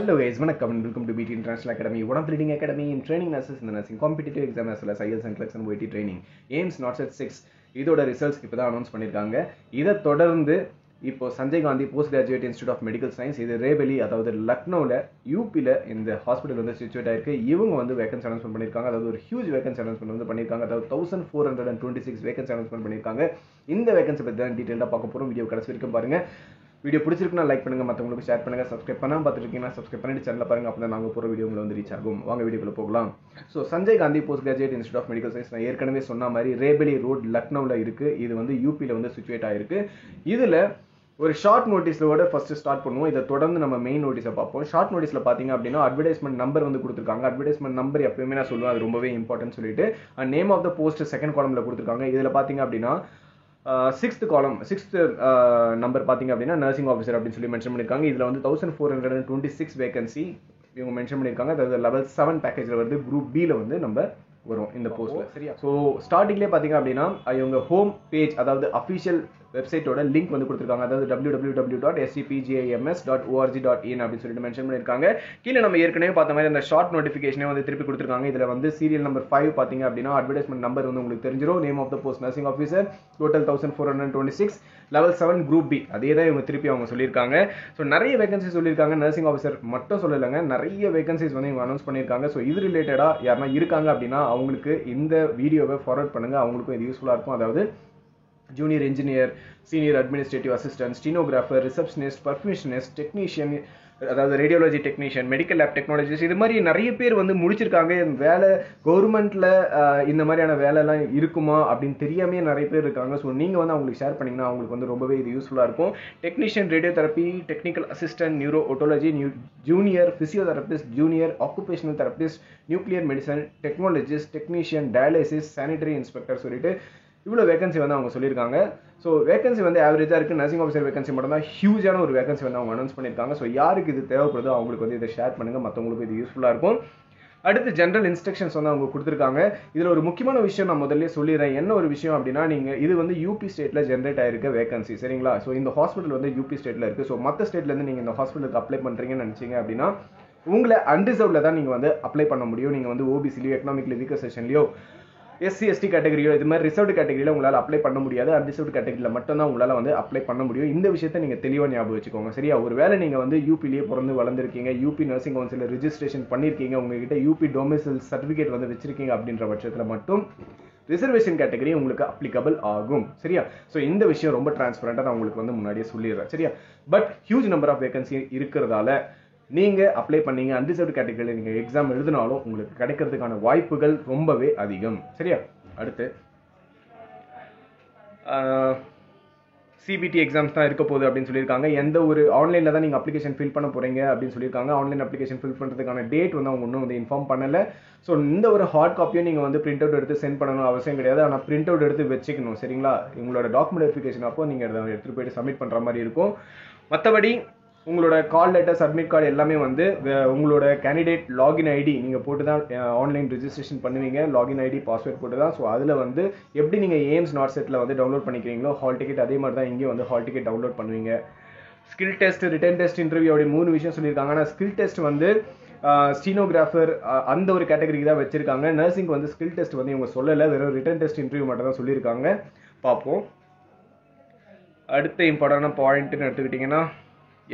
Hello guys, welcome and welcome to BT International Academy, one of the leading academy in training nurses in the nursing competitive exam as well as IELTS and CLEX and OET training. AIMS NOTSET 6 இதோட results இப்போ தான் announce பண்ணியிருக்காங்க. இதை தொடர்ந்து இப்போ Sanjay Gandhi post graduate institute of medical science இது ரேபெலி அதாவது லக்னோவில் யூபியில் இந்த ஹாஸ்பிட்டல் வந்து சிச்சுவேட் ஆயிருக்கு. இவங்க வந்து வேகன்சி அனௌன்ஸ்மெண்ட் பண்ணியிருக்காங்க. அதாவது ஒரு ஹியூஜ் வேகன்சி அனௌன்ஸ்மெண்ட் வந்து பண்ணியிருக்காங்க. அதாவது 1426 வேகன்சி அனௌன்ஸ்மெண்ட் பண்ணியிருக்காங்க. இந்த வேகன்சி பற்றி தான் டீட்டெயிலாக பார்க்க போகிறோம். வீடியோ கடைசி வரைக்கும் பாருங்க. வீடியோ பிடிச்சிருக்குன்னா லைக் பண்ணுங்க, மற்றவங்களுக்கு ஷேர் பண்ணுங்க. சப்ஸ்கிரைப் பண்ணாமல் பார்த்துருக்கீங்கன்னா சப்ஸ்கிரைப் பண்ணிட்டு சேனலில் பாருங்க. அப்போ தான் நாங்கள் போகிற வீடியோ உங்களை வந்து ரீச் ஆகும். வாங்க வீடியோக்குள்ள போகலாம். So Sanjay Gandhi post graduate institute of medical science நான் ஏற்கனவே சொன்ன மாதிரி ரேபெலி ரோட் லக்னோவில் இருக்குது. இது வந்து யூபியில் வந்து சிச்சுவேட் ஆயிருக்கு. இதில் ஒரு ஷார்ட் நோட்டீஸோட ஃபர்ஸ்ட் ஸ்டார்ட் பண்ணுவோம். இதை தொடர்ந்து நம்ம மெயின் நோட்டீஸை பார்ப்போம். ஷார்ட் நோட்டீஸில் பார்த்தீங்க அப்படின்னா அட்வர்டைஸ்மெண்ட் நம்பர் வந்து கொடுத்துருக்காங்க. அட்வர்டைஸ்மெண்ட் நம்பர் எப்பயுமே நான் சொல்லுவேன், அது ரொம்பவே இம்பார்ட்டன்ட் சொல்லிட்டு name of the post second காலமில் கொடுத்துருக்காங்க. இதில் பார்த்தீங்க அப்படின்னா சிக்ஸ்த் நம்பர் பார்த்தீங்க அப்படின்னா நர்சிங் ஆஃபீஸர் அப்படின்னு சொல்லி மென்ஷன் பண்ணியிருக்காங்க. இதில் வந்து 1426 வேகன்சி இவங்க மென்ஷன் பண்ணியிருக்காங்க. அதாவது லெவல் 7 பேக்கேஜில் வந்து குரூப் பியில் வந்து நம்ம வரும் இந்த போஸ்ட்ல. சரியா? ஸோ ஸ்டார்டிங்லேயே பார்த்தீங்க அப்படின்னா இவங்க ஹோம் பேஜ் அதாவது அஃபிஷியல் வெப்சைட்டோட லிங்க் வந்து கொடுத்துருக்காங்க. அதாவது www.scpgims.org.in அப்படின்னு சொல்லிட்டு மென்ஷன் பண்ணியிருக்காங்க. கீழே நம்ம ஏற்கனவே பார்த்த மாதிரி அந்த ஷார்ட் நோட்டிஃபிகேஷனே வந்து திருப்பி கொடுத்துருக்காங்க. இதில் வந்து சீரியல் நம்பர் 5 பார்த்தீங்க அப்படின்னா அட்வர்டைஸ்மெண்ட் நம்பர் வந்து உங்களுக்கு தெரிஞ்சிடும். Name of the post nursing officer, total 1426, level 7 group B. அதே தான் இவங்க திருப்பி அவங்க சொல்லியிருக்காங்க. ஸோ நிறைய வேகன்சி சொல்லியிருக்காங்க. நர்சிங் ஆஃபீஸர் மட்டும் சொல்லலைங்க, நிறைய வேகன்சிஸ் வந்து இவங்க அனௌன்ஸ் பண்ணியிருக்காங்க. ஸோ இது ரிலேட்டடாக யாருன்னா இருக்காங்க அப்படின்னா அவங்களுக்கு இந்த வீடியோவை ஃபார்வர்ட் பண்ணுங்க, அவங்களுக்கும் இது யூஸ்ஃபுல்லாக இருக்கும். அதாவது junior engineer, senior administrative assistant, stenographer, receptionist, perfusionist, technician, அதாவது radiology technician, medical lab technologist, இது மாதிரி நிறைய பேர் வந்து முடிச்சிருக்காங்க. வேலை கவர்மெண்ட்ல இந்த மாதிரியான வேலைலாம் இருக்குமா அப்படின்னு தெரியாமே நிறைய பேர் இருக்காங்க. ஸோ நீங்கள் வந்து அவங்களுக்கு ஷேர் பண்ணிங்கன்னா அவங்களுக்கு வந்து ரொம்பவே இது யூஸ்ஃபுல்லாக இருக்கும். Technician radio therapy, technical assistant, neuro otology, junior physiotherapist, junior occupational therapist, nuclear medicine technologist, technician, dialysis, sanitary inspector சொல்லிட்டு இவ்வளோ வேகன்சி வந்து அவங்க சொல்லியிருக்காங்க. ஸோ வேகன்சி வந்து ஆவரேஜாக இருக்குது. நர்சிங் ஆஃபீஸர் வேகன்சி மட்டும் தான் ஹியூஜான ஒரு வேகன்சி வந்து அவங்க அனௌன்ஸ் பண்ணியிருக்காங்க. ஸோ யாருக்கு இது தேவைப்படுதோ அவங்களுக்கு வந்து இதை ஷேர் பண்ணுங்கள், மற்றவங்களுக்கு இது யூஸ்ஃபுல்லாக இருக்கும். அடுத்து ஜென்ரல் இன்ஸ்ட்ரக்ஷன்ஸ் வந்து அவங்க கொடுத்துருக்காங்க. இதில் ஒரு முக்கியமான விஷயம் நான் முதல்ல சொல்லிடுறேன். என்ன ஒரு விஷயம் அப்படின்னா, நீங்கள் இது வந்து யூபி ஸ்டேட்டில் ஜென்ரேட் ஆயிருக்க வேகன்சி, சரிங்களா? ஸோ இந்த ஹாஸ்பிட்டல் வந்து யூபி ஸ்டேட்டில் இருக்குது. ஸோ மற்ற ஸ்டேட்லேருந்து நீங்கள் இந்த ஹாஸ்பிட்டலுக்கு அப்ளை பண்ணுறீங்கன்னு நினச்சிங்க அப்படின்னா உங்களை அன்ரிசர்வ்டில் தான் நீங்கள் வந்து அப்ளை பண்ண முடியும். நீங்கள் வந்து ஓபிசிலையோ எக்கனாமிக்லி வீக்கர் செஷன்லையோ எஸ்சி எஸ்டி கேட்டகரியோ இது மாதிரி ரிசர்வ்டு கேட்டகரியில் உங்களால் அப்ளை பண்ண முடியாது. அன்ரிசர்வ்டு கேட்டகரியில் மட்டும்தான் உங்களால் வந்து அப்ளை பண்ண முடியும். இந்த விஷயத்தை நீங்கள் தெளிவாக ஞாபகம் வச்சுக்கோங்க, சரியா? ஒரு வேளை நீங்கள் வந்து யூபிலேயே பிறந்து வளர்ந்துருக்கீங்க, யூபி நர்சிங் கவுன்சிலில் ரிஜிஸ்ட்ரேஷன் பண்ணியிருக்கீங்க, உங்ககிட்ட யூபி டொமிசைல் சர்டிஃபிகேட் வந்து வச்சிருக்கீங்க அப்படின்ற பட்சத்தில் மட்டும் ரிசர்வேஷன் கேட்டகரி உங்களுக்கு அப்ளிகபிள் ஆகும், சரியா? ஸோ இந்த விஷயம் ரொம்ப டிரான்ஸ்பரண்டாக நான் உங்களுக்கு வந்து முன்னாடியே சொல்லிடுறேன், சரியா? But huge number of vacancy இருக்கிறதால நீங்கள் அப்ளை பண்ணீங்க அன்ரிசர்வ்டு கேட்டகரியில் நீங்கள் எக்ஸாம் எழுதினாலும் உங்களுக்கு கிடைக்கிறதுக்கான வாய்ப்புகள் ரொம்பவே அதிகம், சரியா? அடுத்து சிபிடி எக்ஸாம்ஸ் தான் இருக்க போகுது அப்படின்னு சொல்லியிருக்காங்க. எந்த ஒரு ஆன்லைனில் தான் நீங்கள் அப்ளிகேஷன் ஃபில் பண்ண போகிறீங்க அப்படின்னு சொல்லியிருக்காங்க. ஆன்லைன் அப்ளிகேஷன் ஃபில் பண்ணுறதுக்கான டேட் வந்து அவங்க இன்னும் வந்து இன்ஃபார்ம் பண்ணலை. ஸோ இந்த ஒரு ஹார்ட் காப்பியும் நீங்கள் வந்து பிரிண்ட் அவுட் எடுத்து சென்ட் பண்ணணும் அவசியம் கிடையாது. ஆனால் பிரிண்ட் அவுட் எடுத்து வச்சுக்கணும், சரிங்களா? உங்களோட டாக்குமெண்ட் வெரிஃபிகேஷன் அப்போ நீங்கள் அதை எடுத்துகிட்டு போயிட்டு சப்மிட் பண்ணுற மாதிரி இருக்கும். மற்றபடி உங்களோட கால் லெட்டர், சப்மிட் கார்டு எல்லாமே வந்து உங்களோட கேண்டிடேட் லாகின் ஐடி நீங்கள் போட்டு தான் ஆன்லைன் ரிஜிஸ்ட்ரேஷன் பண்ணுவீங்க. லாகின் ஐடி பாஸ்வேர்ட் போட்டு தான். ஸோ அதில் வந்து எப்படி நீங்கள் எய்ம்ஸ் நாட்செட்டில் வந்து டவுன்லோட் பண்ணிக்கிறீங்களோ ஹால் டிக்கெட், அதே மாதிரி தான் இங்கே வந்து ஹால் டிக்கெட் டவுன்லோட் பண்ணுவீங்க. Skill test, written test, interview அப்படி 3 விஷயம் சொல்லியிருக்காங்க. ஆனால் ஸ்கில் டெஸ்ட் வந்து ஸ்டீனோகிராஃபர் அந்த ஒரு கேட்டகரிக்கு தான் வச்சிருக்காங்க. நர்சிங் வந்து ஸ்கில் டெஸ்ட் வந்து இவங்க சொல்லலை, வெறும் ரிட்டன் டெஸ்ட், இன்டர்வியூ மட்டும் தான் சொல்லியிருக்காங்க. பார்ப்போம். அடுத்த இம்பார்ட்டன்டான பாயிண்ட்னு எடுத்துக்கிட்டிங்கன்னா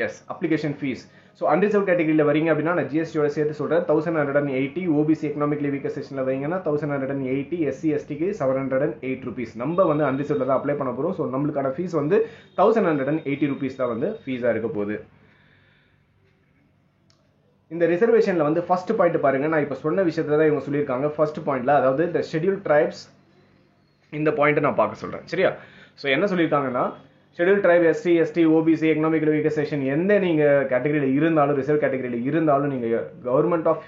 yes application fees. So unreserved கேட்டகரியில் வரீங்க அப்படின்னா நான் ஜிஎஸ்டியோட சேர்த்து சொல்கிறேன். 1180, ஓபிசி எக்கனாமிக்லி வீக்கர் செஷனில் வரீங்கன்னா 1180, எஸ்சி எஸ்டிக்கு 708 rupees. நம்ம வந்து அன்ரிசர்வ்ல தான் அப்ளை பண்ண போகிறோம். ஸோ நம்மளுக்கான ஃபீஸ் வந்து 1180 rupees தான் வந்து ஃபீஸாக இருக்க போகுது. இந்த ரிசர்வேஷனில் வந்து ஃபர்ஸ்ட் பாயிண்ட் பாருங்க, நான் இப்போ சொன்ன விஷயத்தை தான் இவங்க சொல்லியிருக்காங்க. ஃபர்ஸ்ட் பாயிண்ட்ல அதாவது இந்த ஷெட்யூல் ட்ரைப்ஸ், இந்த பாயிண்ட்டை நான் பார்க்க சொல்கிறேன், சரியா? ஸோ என்ன சொல்லியிருக்காங்கன்னா, schedule tribe, SC ST, OBC, economical weaker section எந்த நீங்கள் கேட்டகரியில் இருந்தாலும், ரிசர்வ் கேட்டகரியில் இருந்தாலும் நீங்கள் கவர்மெண்ட் ஆஃப்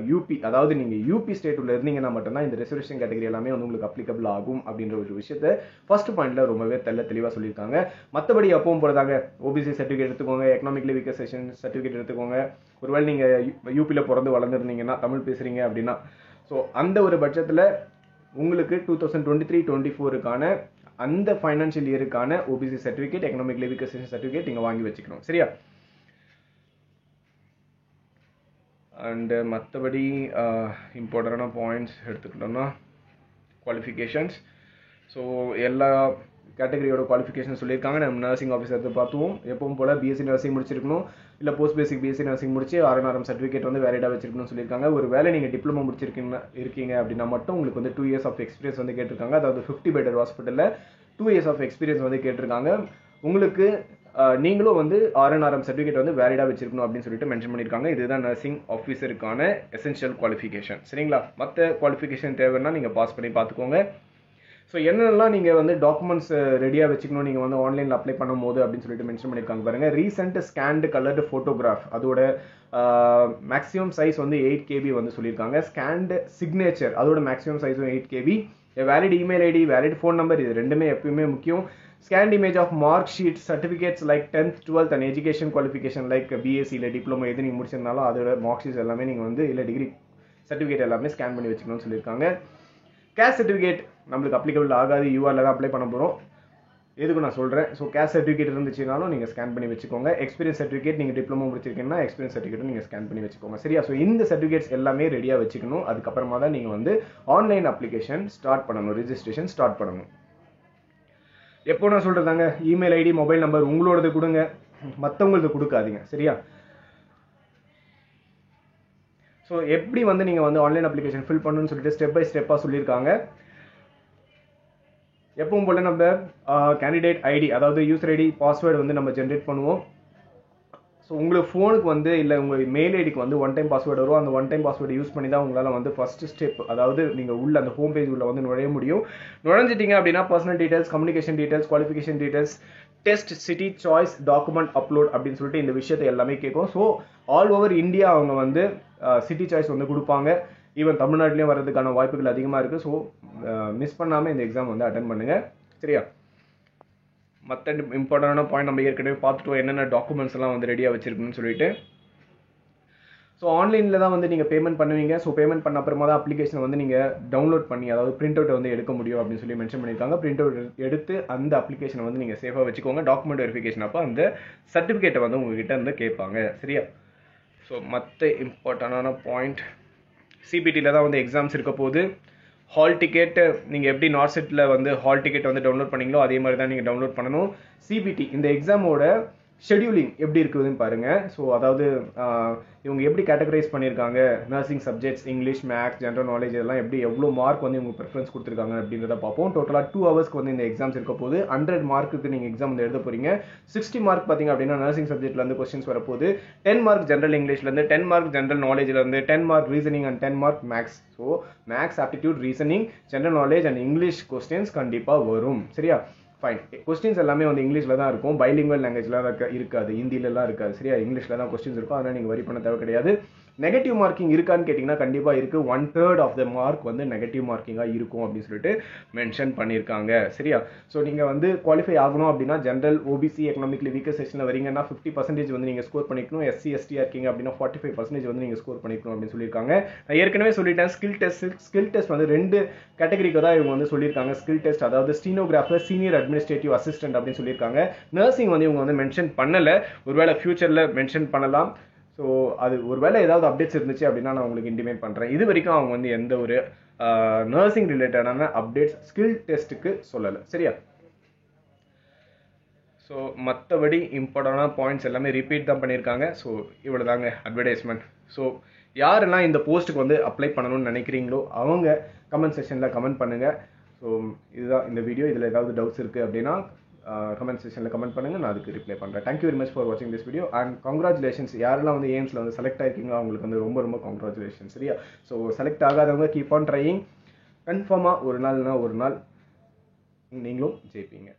யூபி, அதாவது நீங்கள் யூபி ஸ்டேட்டில் இருந்தீங்கன்னா மட்டும்தான் இந்த ரிசர்வேஷன் கேட்டகரி எல்லாமே வந்து உங்களுக்கு அப்ளிகபிள் ஆகும் அப்படின்ற ஒரு விஷயத்தை ஃபர்ஸ்ட் பாயிண்ட்ல ரொம்பவே தெளிவாக சொல்லியிருக்காங்க. மற்றபடி அப்பவும் போகிறதாங்க ஓபிசி சர்டிஃபிகேட் எடுத்துக்கோங்க, எக்கனாமிக்கலி வீக்கர் செக்ஷன் சர்டிஃபிகேட் எடுத்துக்கோங்க. ஒருவேளை நீங்கள் யூபியில் பிறந்து வளர்ந்துருந்தீங்கன்னா, தமிழ் பேசுகிறீங்க அப்படின்னா, ஸோ அந்த ஒரு பட்சத்தில் உங்களுக்கு 2023-24க்கான அந்த ஃபைனான்ஷியல் இயருக்கான OBC certificate, economic weaker section certificate நீங்கள் வாங்கி வச்சுக்கணும், சரியா? அண்டு மற்றபடி இம்பார்ட்டண்டான பாயிண்ட்ஸ் எடுத்துக்கிட்டோம்னா குவாலிஃபிகேஷன்ஸ். ஸோ எல்லா கேட்டகரியோட குவாலிஃபிகேஷன் சொல்லியிருக்காங்க. நம்ம நர்சிங் ஆஃபீஸர் பார்த்துவோம். எப்பவும் போல் பிஎஸ்சி நர்சிங் முடிச்சிருக்கணும், இல்லை போஸ்ட் பேசிக் பிஎஸ்சி நர்சிங் முடிச்சு ஆர்என்ஆர்எம் சர்டிஃபிகேட் வந்து வேலிடாக வச்சிருக்கணும்னு சொல்லியிருக்காங்க. ஒரு வேலை நீங்கள் டிப்ளமோ இருக்கீங்க அப்படின்னா மட்டும் உங்களுக்கு வந்து 2 years ஆஃப் எக்ஸ்பீரியன்ஸ் வந்து கேட்டிருக்காங்க. அதாவது 50 bedded ஹாஸ்பிட்டலில் 2 years ஆஃப் எக்ஸ்பீரியன்ஸ் வந்து கேட்டிருக்காங்க. உங்களுக்கு நீங்களும் வந்து ஆர்என்ஆர்எம் சர்டிஃபிகேட் வந்து வேலிடாக வச்சிருக்கணும் அப்படின்னு சொல்லிட்டு மென்ஷன் பண்ணியிருக்காங்க. இதுதான் நர்சிங் ஆஃபீஸருக்கான எசென்ஷியல் குவாலிஃபிகேஷன். சரிங்களா? மற்ற குவாலிஃபிகேஷன் தேவைன்னா நீங்கள் பாஸ் பண்ணி பார்த்துக்கோங்க. ஸோ என்னென்னலாம் நீங்கள் வந்து டாக்குமெண்ட்ஸ் ரெடியாக வச்சுக்கணும் நீங்கள் வந்து ஆன்லைனில் அப்ளை பண்ணும்போது அப்படின்னு சொல்லிட்டு மென்ஷன் பண்ணியிருக்காங்க பாருங்கள். ரீசெண்ட் ஸ்கேன்டு கலர்டு ஃபோட்டோகிராஃப், அதோட மேக்ஸிமம் சைஸ் வந்து 8 KB வந்து சொல்லியிருக்காங்க. ஸ்கேன்டு சிக்னேச்சர், அதோட மேக்ஸிமம் சைஸும் 8 KB. Valid email ID, valid phone number, இது ரெண்டுமே எப்பயுமே முக்கியம். Scanned image of mark sheet, certificates like 10th 12th and education qualification like BSc இல்லை டிப்ளமோ எது நீங்கள் முடிச்சிருந்தாலும் அதோட மார்க் ஷீட்ஸ் எல்லாமே நீங்கள் வந்து இல்லை டிகிரி சர்டிஃபிகேட் எல்லாமே ஸ்கேன் பண்ணி வச்சுக்கணும்னு சொல்லியிருக்காங்க. கேஸ்ட் சர்டிஃபிகேட் நம்மளுக்கு அப்ளிகபிள் ஆகாது, யூஆரில் தான் அப்ளை பண்ண போகிறோம். எதுக்கு நான் சொல்கிறேன். ஸோ கேஸ்ட் சர்டிஃபிகேட் இருந்துச்சுனாலும் நீங்கள் ஸ்கேன் பண்ணி வச்சுக்கோங்க. எக்ஸ்பீரியன்ஸ் சர்டிஃபிகேட் நீங்கள் டிப்ளமோ முடிச்சிருக்கீங்கன்னா எக்ஸ்பீரியன்ஸ் சர்டிஃபிகேட்டும் நீங்கள் ஸ்கேன் பண்ணி வச்சுக்கோங்க. சரியா? ஸோ இந்த சர்டிஃபிகேட்ஸ் எல்லாமே ரெடியாக வச்சுக்கணும். அதுக்கப்புறமா தான் நீங்கள் வந்து ஆன்லைன் அப்ளிகேஷன் ஸ்டார்ட் பண்ணணும், ரிஜிஸ்ட்ரேஷன் ஸ்டார்ட் பண்ணணும். எப்போ நான் சொல்கிறதாங்க, இமெயில் ஐடி மொபைல் நம்பர் உங்களோடது கொடுங்க, மற்றவங்களது கொடுக்காதீங்க. சரியா? ஸோ எப்படி வந்து நீங்கள் வந்து ஆன்லைன் அப்ளிகேஷன் ஃபில் பண்ணணும்னு சொல்லிட்டு ஸ்டெப் பை ஸ்டெப்பாக சொல்லியிருக்காங்க. எப்பவும் போல நம்ம கேண்டிடேட் ஐடி, அதாவது யூசர் ஐடி பாஸ்வேர்டு வந்து நம்ம ஜென்ரேட் பண்ணுவோம். ஸோ உங்களுக்கு ஃபோனுக்கு வந்து இல்லை உங்கள் மெயில் ஐடிக்கு வந்து 1 time பாஸ்வேர்டு வரும். அந்த 1 time பாஸ்வேர்டு யூஸ் பண்ணி தான் உங்களால் வந்து ஃபஸ்ட்டு ஸ்டெப், அதாவது நீங்கள் உள்ள அந்த ஹோம் பேஜ் உள்ள வந்து நுழைய முடியும். நுழைஞ்சிட்டிங்க அப்படின்னா personal details, communication details, qualification details, test, city, choice, document upload அப்படின்னு சொல்லிட்டு இந்த விஷயத்தை எல்லாமே கேட்கும். ஸோ ஆல் ஓவர் இந்தியா அவங்க வந்து சிட்டி சாய்ஸ் வந்து கொடுப்பாங்க. ஈவன் தமிழ்நாட்டிலையும் வர்றதுக்கான வாய்ப்புகள் அதிகமாக இருக்குது. ஸோ மிஸ் பண்ணாமல் இந்த எக்ஸாம் வந்து அட்டன் பண்ணுங்கள். சரியா? மற்ற இம்பார்ட்டண்டான பாயிண்ட் நம்ம ஏற்கனவே பார்த்துட்டோம், என்னென்ன டாக்குமெண்ட்ஸ் எல்லாம் வந்து ரெடியாக வச்சிருக்கணும்னு சொல்லிட்டு. ஸோ ஆன்லைனில் தான் வந்து நீங்கள் பேமெண்ட் பண்ணுவீங்க. ஸோ பேமெண்ட் பண்ண அப்புறமா தான் அப்ளிகேஷனை வந்து நீங்கள் டவுன்லோட் பண்ணி, அதாவது பிரிண்ட் அவுட் வந்து எடுக்க முடியும் அப்படின்னு சொல்லி மென்ஷன் பண்ணியிருக்காங்க. பிரிண்ட் அவுட் எடுத்து அந்த அப்ளிகேஷனை வந்து நீங்கள் சேஃபாக வச்சுக்கோங்க. டாக்குமெண்ட் வெரிஃபிகேஷன் அப்போ அந்த சர்டிஃபிகேட்டை வந்து உங்ககிட்ட இருந்து கேட்பாங்க. சரியா? ஸோ மற்ற இம்பார்ட்டண்டான பாயிண்ட், சிபிடியில் தான் வந்து எக்ஸாம்ஸ் இருக்க போது. ஹால் டிக்கெட் நீங்கள் எப்படி நார்செட்டில் வந்து ஹால் டிக்கெட் வந்து டவுன்லோட் பண்ணீங்களோ அதே மாதிரி தான் நீங்கள் டவுன்லோட் பண்ணணும். சிபிடி இந்த எக்ஸாமோட ஷெடியூலிங் எப்படி இருக்குதுன்னு பாருங்கள். ஸோ அதாவது இவங்க எப்படி கேட்டகரைஸ் பண்ணியிருக்காங்க, nursing subjects, English, maths, general knowledge இதெல்லாம் எப்படி எவ்வளோ மார்க் வந்து இவங்க ப்ரிஃபரன்ஸ் கொடுத்துருக்காங்க அப்படின்றத பார்ப்போம். டோட்டலாக 2 hours வந்து இந்த எக்ஸாம்ஸ் இருக்க போது. 100 மார்க்குக்கு நீங்கள் எக்ஸாம் வந்து எழுத போகிறீங்க. 60 மார்க் பார்த்தீங்க அப்படின்னா நர்சிங் சப்ஜெக்ட்லேருந்து கொஸ்டின்ஸ் வரப்போது. 10 மார்க் ஜென்ரல் இங்கிலீஷ்லேருந்து, 10 மார்க் ஜென்ரல் நாலேஜ்லேருந்து, 10 mark reasoning and 10 mark maths. So maths, aptitude, reasoning, general knowledge and English questions கண்டிப்பாக வரும். சரியா? ஃபைன். கொஸ்டின்ஸ் எல்லாமே வந்து இங்கிலீஷில் தான் இருக்கும். பைலிங்குவல் லாங்குவேஜ்லாம் இருக்காது, ஹிந்திலலாம் இருக்காது. சரியா? இங்கிலீஷில் தான் கொஸ்டின்ஸ் இருக்கும். அதனால் நீங்கள் வரி பண்ண தேவை கிடையாது. நெகட்டிவ் மார்க்கிங் இருக்கான்னு கேட்டிங்கன்னா கண்டிப்பாக இருக்குது. 1/3 ஆஃப் த மார்க் வந்து நெகட்டிவ் மார்க்கிங்காக இருக்கும் அப்படின்னு சொல்லிட்டு மென்ஷன் பண்ணியிருக்காங்க. சரியா? ஸோ நீங்கள் வந்து குவாலிஃபை ஆகணும் அப்படின்னா ஜென்ரல், ஓபிசி, எக்கனாமிக்லி வீக்கர் செக்ஷனில் வரீங்கன்னா 50% வந்து நீங்கள் ஸ்கோர் பண்ணிக்கணும். SC ST இருக்கீங்க அப்படின்னா 45% வந்து நீங்கள் ஸ்கோர் பண்ணிக்கணும் அப்படின்னு சொல்லியிருக்காங்க. நான் ஏற்கனவே சொல்லிட்டேன், ஸ்கில் டெஸ்ட் வந்து 2 கேட்டகரிக்கு தான் இவங்க வந்து சொல்லியிருக்காங்க. ஸ்கில் டெஸ்ட் அதாவது ஸ்டீனோகிராஃபர், சீனியர் அட்மினிஸ்ட்ரேட்டிவ் அசிஸ்டன்ட் அப்படின்னு சொல்லியிருக்காங்க. நர்சிங் வந்து இவங்க வந்து மென்ஷன் பண்ணலை, ஒருவேளை ஃபியூச்சரில் மென்ஷன் பண்ணலாம். ஸோ அது ஒருவேளை ஏதாவது அப்டேட்ஸ் இருந்துச்சு அப்படின்னா நான் உங்களுக்கு இன்டிமேட் பண்ணுறேன். இது வரைக்கும் அவங்க வந்து எந்த ஒரு நர்சிங் ரிலேட்டடான அப்டேட்ஸ் ஸ்கில் டெஸ்ட்டுக்கு சொல்லலை. சரியா? ஸோ மற்றபடி இம்பார்ட்டண்டான பாயிண்ட்ஸ் எல்லாமே ரிப்பீட் தான் பண்ணியிருக்காங்க. ஸோ இவ்வளோ தாங்க அட்வர்டைஸ்மெண்ட். ஸோ யாரெல்லாம் இந்த போஸ்ட்டுக்கு வந்து அப்ளை பண்ணணும்னு நினைக்கிறீங்களோ அவங்க கமெண்ட் செக்ஷனில் கமெண்ட் பண்ணுங்கள். ஸோ இதுதான் இந்த வீடியோ. இதில் ஏதாவது டவுட்ஸ் இருக்குது அப்படின்னா கமெண்ட் செக்ஷனில் கமெண்ட் பண்ணுங்கள், நான் அதுக்கு ரிப்ளை பண்ணுறேன். தேங்க்யூ வெரி மச் ஃபார் வாட்சிங் திஸ் வீடியோ அண்ட் கங்க்ராச்சுலேஷன்ஸ். யாரெல்லாம் வந்து எய்ம்ஸில் வந்து செலக்ட் ஆகிருக்கீங்களோ அவங்களுக்கு வந்து ரொம்ப ரொம்ப கங்க்ராச்சுலேஷன். சரியா? ஸோ செலக்ட் ஆகாதவங்க கீப் ஆன் ட்ரையிங். கன்ஃபார்மாக ஒரு நாள்னா ஒரு நாள் நீங்களும் ஜெயிப்பீங்க.